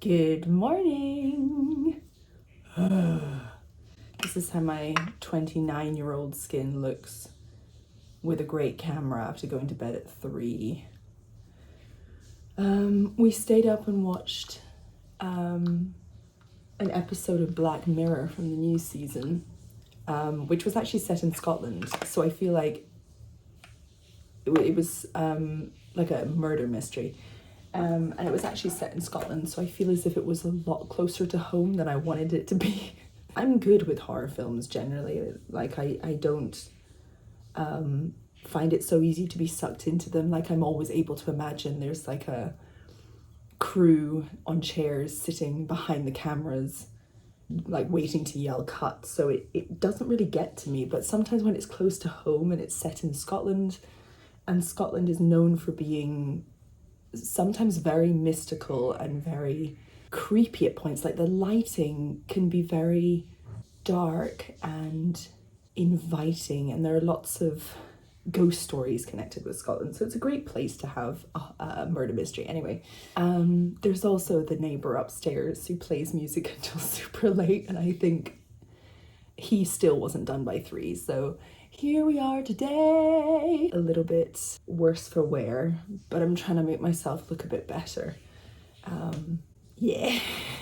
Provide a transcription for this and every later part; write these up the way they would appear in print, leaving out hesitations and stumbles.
Good morning. This is how my 29-year-old skin looks with a great camera after going to bed at 3. We stayed up and watched an episode of Black Mirror from the new season, which was actually set in Scotland. So I feel like it was like a murder mystery. And it was actually set in Scotland, so I feel as if it was a lot closer to home than I wanted it to be. I'm good with horror films generally. Like I don't find it so easy to be sucked into them. Like I'm always able to imagine there's like a crew on chairs sitting behind the cameras, like waiting to yell cut. So it doesn't really get to me, but sometimes when it's close to home and it's set in Scotland, and Scotland is known for being sometimes very mystical and very creepy at points. Like the lighting can be very dark and inviting, and there are lots of ghost stories connected with Scotland, so it's a great place to have a murder mystery. Anyway, there's also the neighbour upstairs who plays music until super late, and I think he still wasn't done by 3, so here we are today. A little bit worse for wear, but I'm trying to make myself look a bit better. Yeah.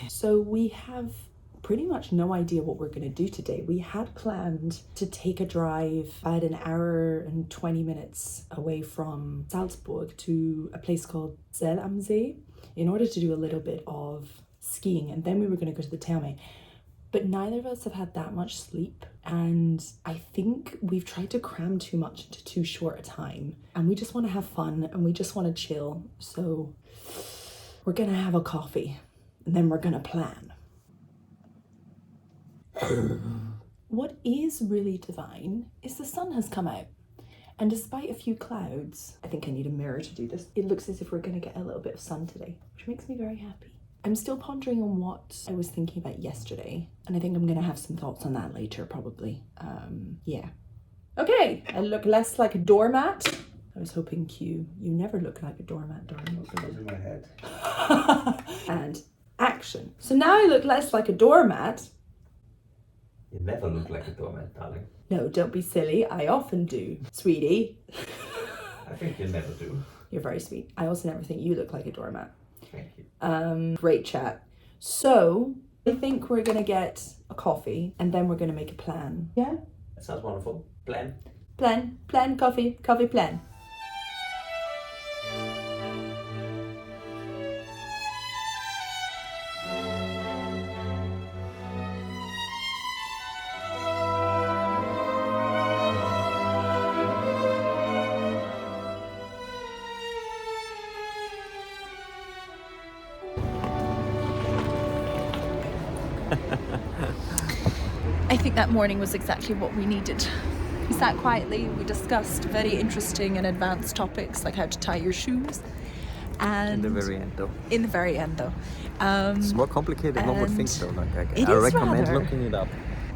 So we have pretty much no idea what we're going to do today. We had planned to take a drive about an hour and 20 minutes away from Salzburg to a place called Zell in order to do a little bit of skiing, and then we were going to go to the Therme. But neither of us have had that much sleep, and I think we've tried to cram too much into too short a time, and we just want to have fun and we just want to chill. So we're gonna have a coffee and then we're gonna plan. What is really divine is the sun has come out, and despite a few clouds, I think I need a mirror to do this, it looks as if we're gonna get a little bit of sun today, which makes me very happy. I'm still pondering on what I was thinking about yesterday, and I think I'm gonna have some thoughts on that later, probably. Yeah. Okay, I look less like a doormat. I was hoping you never look like a doormat, darling. It was in my head. And action. So now I look less like a doormat. You never look like a doormat, darling. No, don't be silly. I often do, sweetie. I think you never do. You're very sweet. I also never think you look like a doormat. Thank you. Great chat. So I think we're gonna get a coffee and then we're gonna make a plan. Yeah? That sounds wonderful. Plan. Plan, coffee, plan. I think that morning was exactly what we needed. We sat quietly, we discussed very interesting and advanced topics like how to tie your shoes. And in the very end though. It's more complicated than one would think though. Like I recommend looking it up.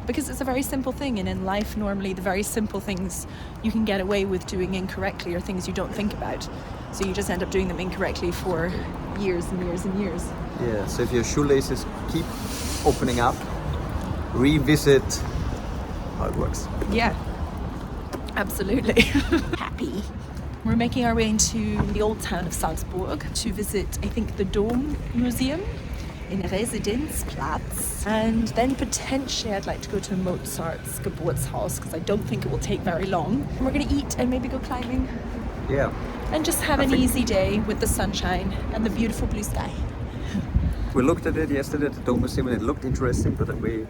Because it's a very simple thing, and in life normally the very simple things you can get away with doing incorrectly are things you don't think about. So you just end up doing them incorrectly for years and years and years. Yeah, so if your shoelaces keep opening up, revisit how it works. Yeah, absolutely. Happy. We're making our way into the old town of Salzburg to visit, I think, the Dome Museum in Residenzplatz. And then potentially I'd like to go to Mozart's Geburtshaus because I don't think it will take very long. And we're going to eat and maybe go climbing. Yeah. And just have an easy day with the sunshine and the beautiful blue sky. We looked at it yesterday at the Dome Museum and it looked interesting, but we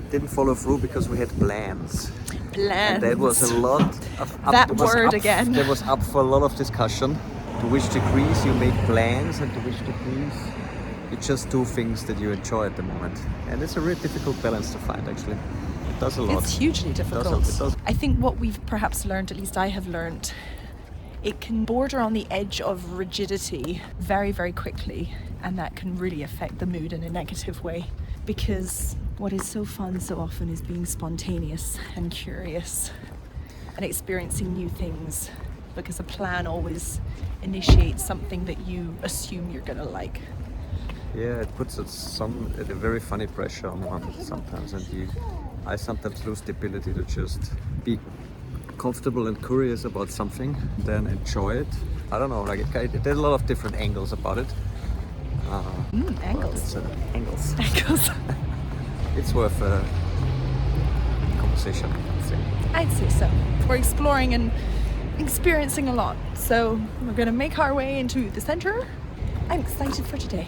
didn't follow through because we had plans. And that was a lot of that word again. That was up for a lot of discussion. To which degrees you make plans and to which degrees you just do things that you enjoy at the moment. And it's a really difficult balance to find, actually. It does a lot. It's hugely difficult. It does. I think what we've perhaps learned, at least I have learned, it can border on the edge of rigidity very, very quickly, and that can really affect the mood in a negative way, because what is so fun so often is being spontaneous and curious and experiencing new things, because a plan always initiates something that you assume you're gonna like. Yeah, it puts a very funny pressure on one sometimes, and I sometimes lose the ability to just be comfortable and curious about something, then enjoy it. I don't know, like there's a lot of different angles about it. Angles. Angles. Angles. It's worth a conversation, I'd say. I'd say so. We're exploring and experiencing a lot, so we're gonna make our way into the center. I'm excited for today.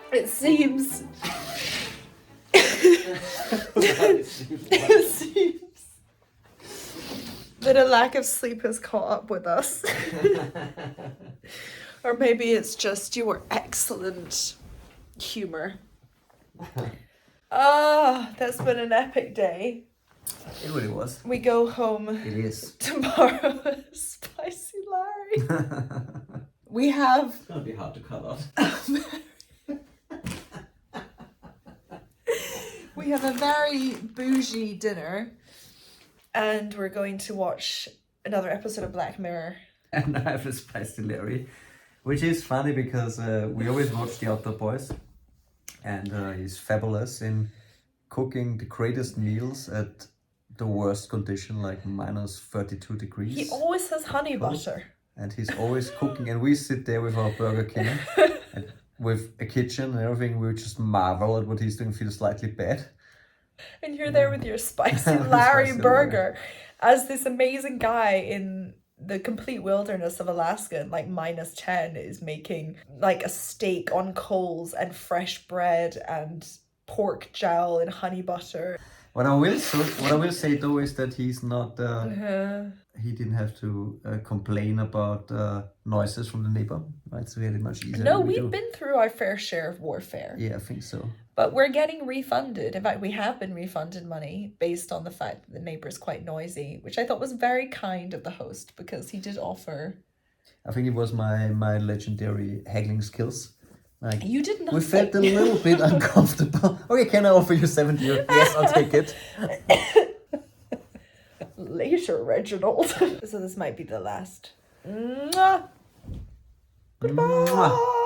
It seems. It seems that a lack of sleep has caught up with us. Or maybe it's just your excellent humor. That's been an epic day. It really was. We go home It is. tomorrow. Spicy Larry. We have It's gonna be hard to cut out. We have a very bougie dinner, and we're going to watch another episode of Black Mirror. And I have a Spicy Larry, which is funny because we always watch The Outdoor Boys, and he's fabulous in cooking the greatest meals at the worst condition, like minus 32 degrees. He always has honey butter. And he's always cooking, and we sit there with our Burger King and with a kitchen and everything. We just marvel at what he's doing, feel slightly bad. And you're there with your Spicy Larry Spicy burger as this amazing guy in the complete wilderness of Alaska, like minus 10, is making like a steak on coals and fresh bread and pork jowl and honey butter. What I will say though is that he's not. He didn't have to complain about noises from the neighbor. Right, it's really much easier. No, we've been through our fair share of warfare. Yeah, I think so. But we're getting refunded. In fact, we have been refunded money based on the fact that the neighbor is quite noisy, which I thought was very kind of the host because he did offer. I think it was my legendary haggling skills. Like, you did not. We felt a little bit uncomfortable. Okay, can I offer you 70 euros? Yes, I'll take it. Later, Reginald. So this might be the last. Mwah. Goodbye. Mwah.